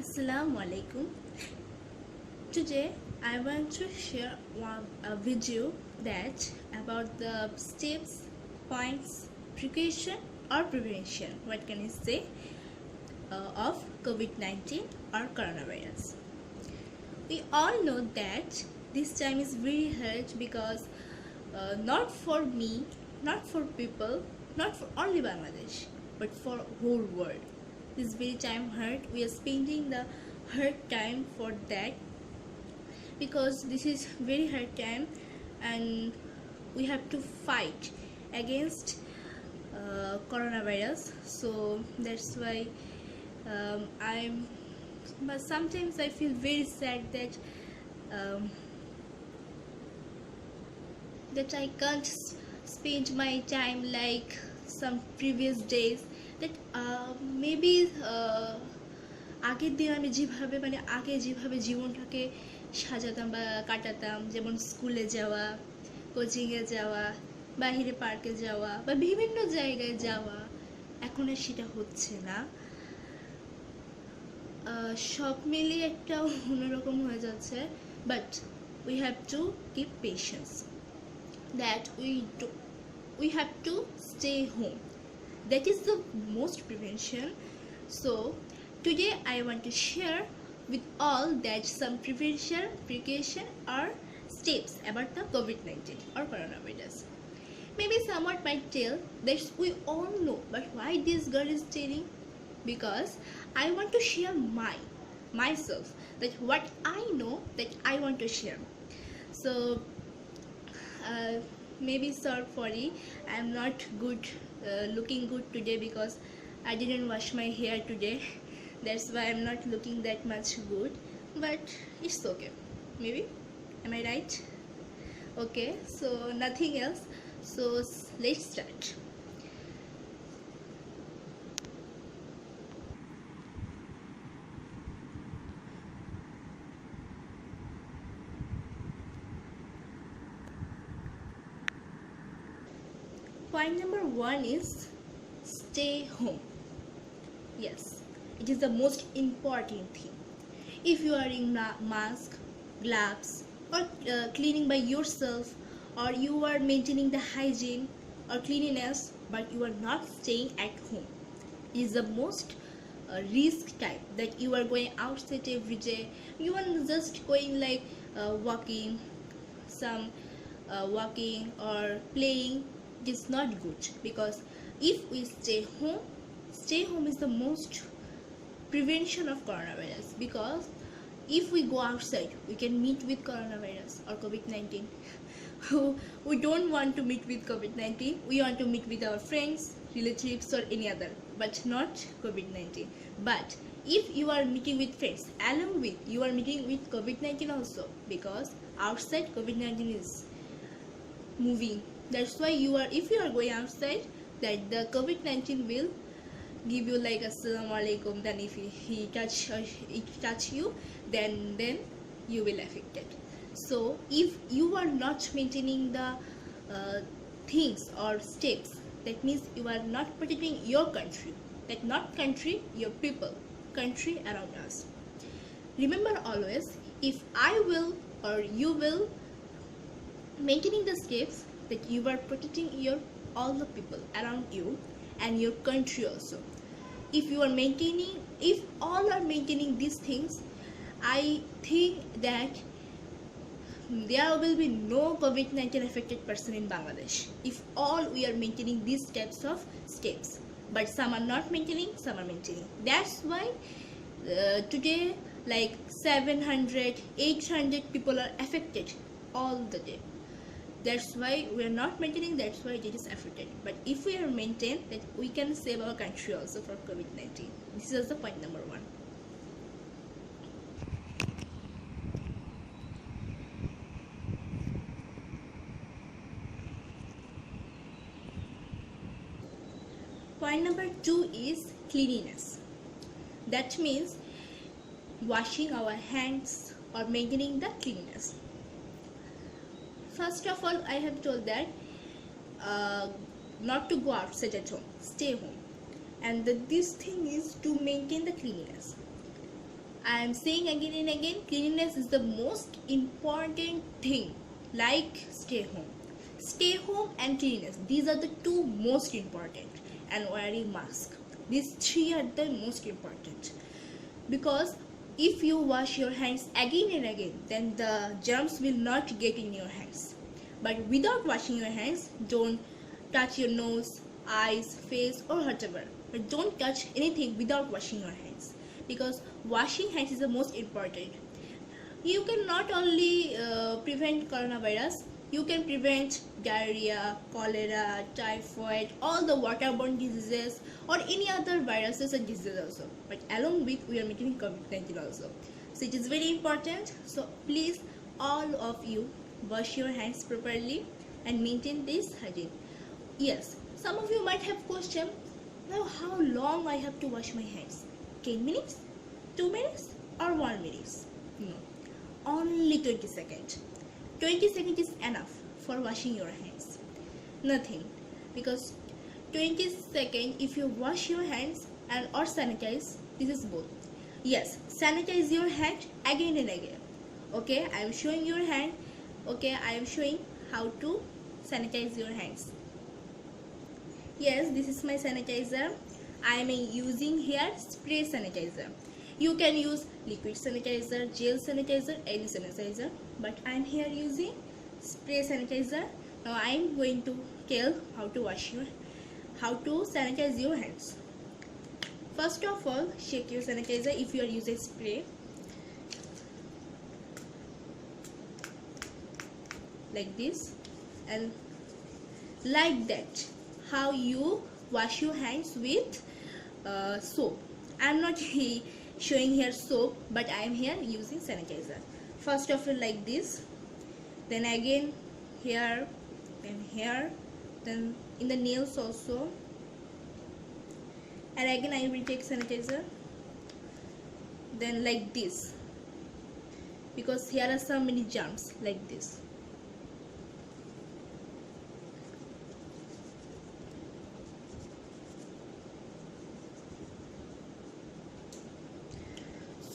Assalamu alaikum. Today I want to share a video that about the steps, points, precaution or prevention. What can I say of COVID-19 or coronavirus? We all know that this time is very hard because not for me, not for people, not for only Bangladesh, but for whole world. This very time hurt. We are spending the hard time for that because this is very hard time and we have to fight against coronavirus. So that's why but sometimes I feel very sad that um, that I can't spend my time like some previous days that maybe আগের দিন আমি যেভাবে আগে যেভাবে জীবনটাকে সাজাতাম বা কাটাতাম, যেমন স্কুলে যাওয়া, কোচিংয়ে যাওয়া, বাইরে পার্কে যাওয়া বা বিভিন্ন জায়গায় যাওয়া, এখন আর সেটা হচ্ছে না। সব মিলিয়ে একটা অন্যরকম হয়ে যাচ্ছে, but we have to keep patience, that we have to stay home. That is the most prevention. So today I want to share with all that some prevention, precaution or steps about the COVID-19 or coronavirus. Maybe someone might tell that we all know, but why this girl is telling? Because I want to share myself, that what I know that I want to share. So maybe sorry, I am not good looking good today because I didn't wash my hair today. That's why I'm not looking that much good, but it's okay. Maybe, am I right? Okay, so nothing else, so let's start. Point number 1 is stay home. Yes, it is the most important thing. If you are wearing mask, gloves or cleaning by yourself, or you are maintaining the hygiene or cleanliness but you are not staying at home, it is the most risk type that you are going outside every day. You are just going like walking or playing. It is not good, because if we stay home is the most prevention of coronavirus, because if we go outside we can meet with coronavirus or COVID-19. We don't want to meet with COVID-19, we want to meet with our friends, relatives or any other, but not COVID-19. But if you are meeting with friends, along with you are meeting with COVID-19 also, because outside COVID-19 is moving. That's why if you are going outside, that the COVID-19 will give you like assalamu alaikum. Then if he touch you, then you will affected. So if you are not maintaining the things or steps, that means you are not protecting your country, that not country, your people, country around us. Remember always, if I will or you will maintaining the steps, that you are protecting all the people around you and your country also. If all are maintaining these things, I think that there will be no COVID-19 affected person in Bangladesh, if all we are maintaining these steps. But some are not maintaining, some are maintaining. That's why today like 700 800 people are affected all the day. That's why we are not maintaining, that's why it is affected. But if we are maintained, that we can save our country also from COVID-19. This is the point number 1. Point number 2 is cleanliness. That means washing our hands or maintaining the cleanliness. First of all, I have told that not to go outside at home, stay home. And this thing is to maintain the cleanliness. I am saying again and again, cleanliness is the most important thing. Like stay home and cleanliness, these are the two most important, and wearing mask, these three are the most important. Because if you wash your hands again and again, then the germs will not get in your hands. But without washing your hands, don't touch your nose, eyes, face, or whatever. But don't touch anything without washing your hands, because washing hands is the most important. You can not only prevent coronavirus, you can prevent diarrhea, cholera, typhoid, all the waterborne diseases, or any other viruses and diseases also. But along with, we are maintaining COVID-19 also. So it is very important. So please, all of you, wash your hands properly and maintain this hygiene. Yes, some of you might have question, now how long I have to wash my hands? 10 minutes, 2 minutes, or 1 minute? No, only 20 seconds. 20 seconds is enough for washing your hands. Nothing, because 20 seconds if you wash your hands and or sanitize, this is both. Yes, sanitize your hand again and again. Okay, I am showing your hand. Okay, I am showing how to sanitize your hands. Yes, this is my sanitizer. I am using here spray sanitizer. You can use liquid sanitizer, gel sanitizer, any sanitizer, but I am here using spray sanitizer. Now I am going to tell how to sanitize your hands. First of all, shake your sanitizer if you are using spray, like this, and like that. How you wash your hands with soap. I am not showing here soap, but I am here using sanitizer. First of all, like this, then again here, then here, then in the nails also, and again I will take sanitizer, then like this, because here are so many germs, like this.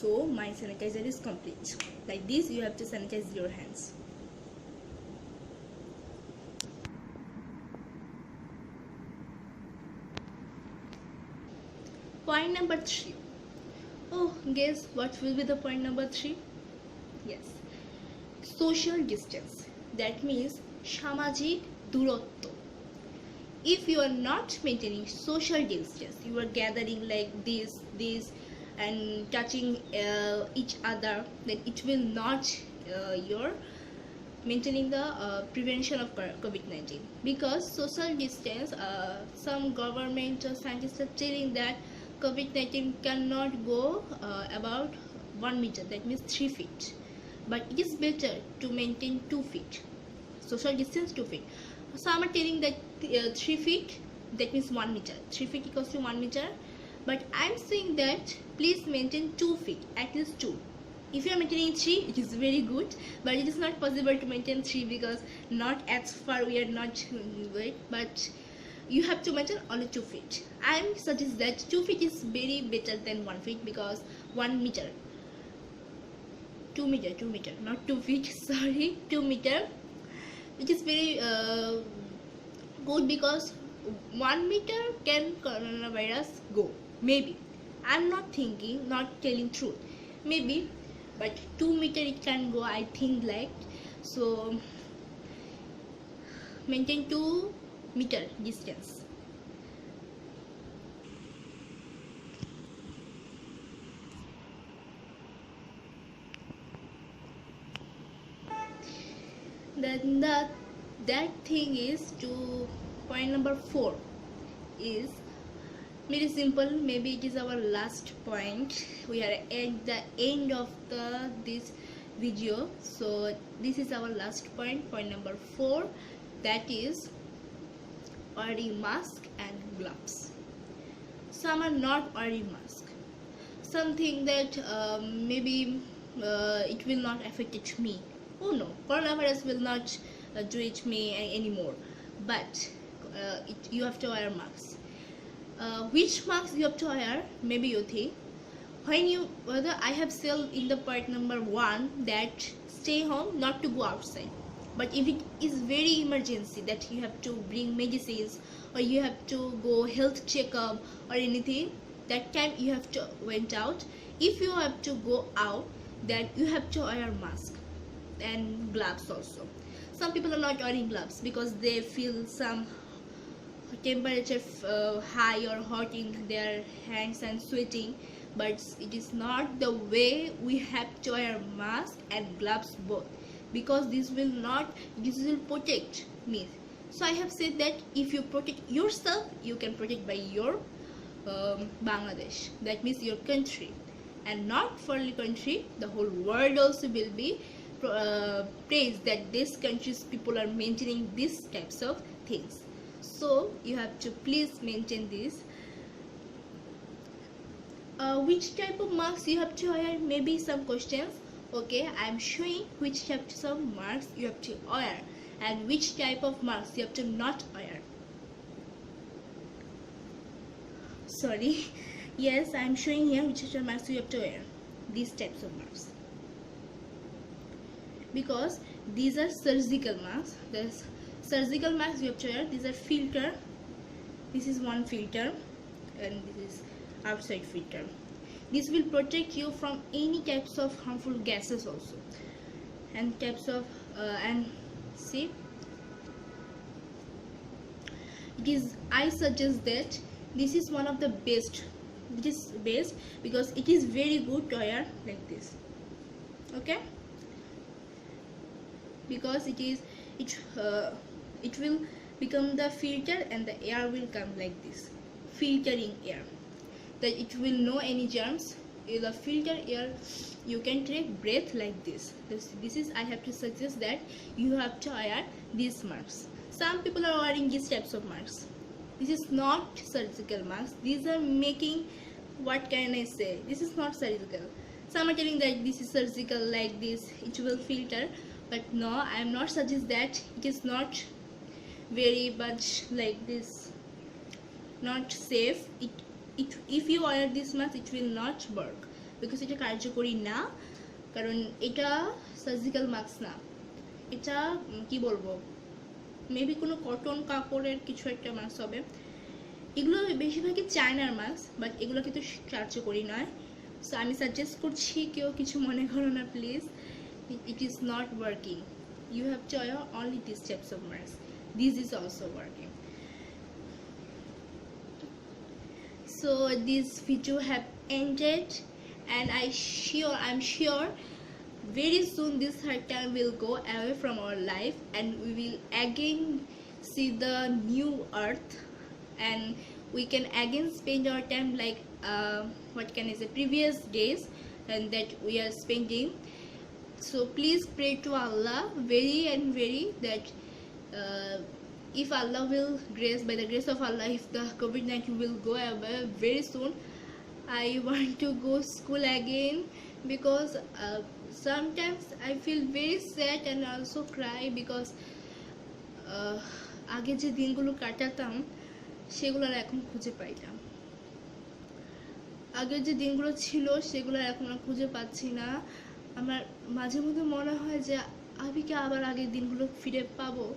So my sanitizer is complete. Like this, you have to sanitize your hands. Point number 3. Oh, guess what will be the point number 3? Yes, social distance. That means সামাজিক দূরত্ব. If you are not maintaining social distance, you are gathering like this, and touching each other, then it will not you're maintaining the prevention of COVID-19. Because social distance, some government scientists are telling that COVID-19 cannot go about 1 meter, that means 3 feet, but it is better to maintain 2 feet social distance, 2 feet. Some are telling that 3 feet, that means 1 meter, 3 feet equals to 1 meter. But I'm saying that please maintain 2 feet, at least 2. If you are maintaining 3, it is very good, but it is not possible to maintain 3 because not as far we are not good, but you have to maintain only 2 feet. I suggest that 2 feet is very better than 1 feet, because 1 meter, 2 meter, not 2 feet, sorry, 2 meter, which is very good, because 1 meter can coronavirus go. Maybe, I'm not telling truth, maybe, but 2 meter it can go, I think, like. So maintain 2 meter distance. Then that thing is to point number 4 is very simple. Maybe it is our last point. We are at the end of this video, so this is our last point, point number 4, that is wearing mask and gloves. Some are not wearing mask. Some think that maybe it will not affect me. Oh no, coronavirus will not do it me anymore. But you have to wear mask. Which mask you have to wear? Maybe you think when you whether I have said in the part number 1 that stay home, not to go outside. But if it is very emergency that you have to bring medicines or you have to go health checkup or anything, that time you have to went out. If you have to go out, then you have to wear mask and gloves also. Some people are not wearing gloves because they feel some temperature high or hot in their hands and sweating, but it is not the way. We have to wear mask and gloves both, because this will protect me. So I have said that if you protect yourself, you can protect by your Bangladesh, that means your country, and not for the country, the whole world also will be praised that this country's people are maintaining these types of things. So you have to please maintain this. Which type of marks you have to wear? Maybe some questions. Okay, I am showing which types of marks you have to wear and which type of marks you have to not wear. Sorry. Yes, I am showing here which type of marks you have to wear. These types of marks. Because these are surgical marks. There's surgical marks you have to wear. These are filter. This is one filter and this is outside filter. This will protect you from any types of harmful gases also, and types of and see, it is, I suggest that this is one of the best. It is best because it is very good to wear like this. Okay, because it will become the filter and the air will come like this, filtering air, that it will know any germs. The filter air you can take breath like this. This is, I have to suggest that you have to wear these marks. Some people are wearing these types of marks. This is not surgical marks. These are making, what can I say, this is not surgical. Some are telling that this is surgical, like this it will filter, but no, I am not suggest that. It is not very much like this, not safe. If you wear this mask, it will not work because এটা কার্যকরী না, কারণ এটা surgical mask না, এটা কি বলবো, maybe কোনো কটন কাপড়ের কিছু একটা মাস্ক হবে। এগুলো বেশিরভাগই চায়নার মাস্ক, বাট এগুলো কিন্তু কার্যকরী নয়। সো আমি সাজেস্ট করছি কেউ কিছু মনে করো না please, it is not working. You have to wear only these types of masks. This is also working. So this video have ended, and I'm sure very soon this hard time will go away from our life and we will again see the new earth, and we can again spend our time like what can I say, previous days and that we are spending. So please pray to Allah very and very that if Allah will grace, by the grace of Allah, if the COVID-19 will go away very soon, I want to go school again, because sometimes I feel very sad and also cry because আগে যে দিনগুলো কাটাতাম সেগুলো আর এখন খুঁজে পাই না। আগে যে দিনগুলো ছিল সেগুলো এখন আর খুঁজে পাচ্ছি না। আমার মাঝে মধ্যে মনে হয় যে আমি কি আবার আগের দিনগুলো ফিরে পাবো।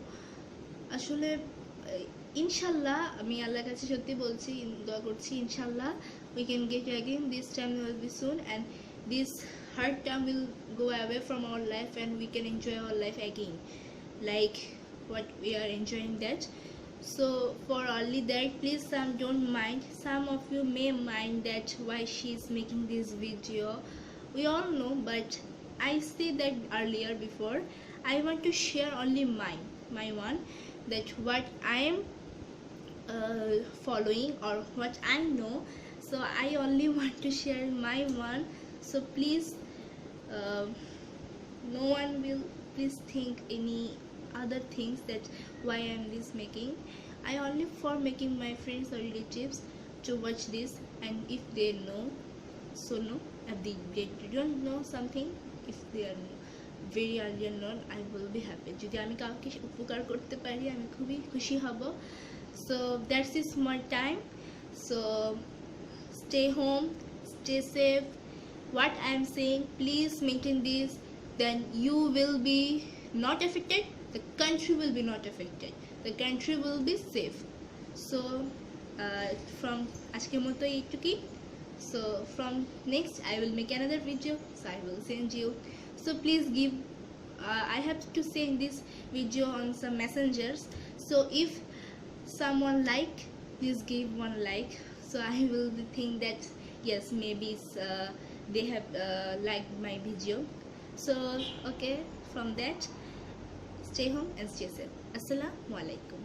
আসলে ইনশাল্লাহ আমি আল্লাহর কাছে সত্যি বলছি, দোয়া করছি, ইনশাল্লাহ we can get again, this time will be soon, and this hard time will go away from our life and we can enjoy our life again like what we are enjoying that. So for only that, please don't mind, some of you may mind that why she is making this video. We all know, but I said that earlier before, I want to share only my one, that what I am following or what I know. So I only want to share my one. So please no one will please think any other things that why I am this making. I only for making my friends or relatives to watch this, and if they know, so no, if they don't know something, if they are very earlier known, I will be happy. যদি আমি কাউকে উপকার করতে পারি আমি খুবই খুশি হব। So that's is my time. So stay home, stay safe, what I am saying, please maintain this, then you will be not affected, the country will be not affected, the country will be safe. So from আজকের মতো এইটুকুই. So from next I will make another video, so I will send you. So please give, I have to send this video on some messengers, so if someone like, please give one like, so I will think that yes, maybe they have liked my video. So okay, from that, stay home and stay safe. Assalamu alaikum.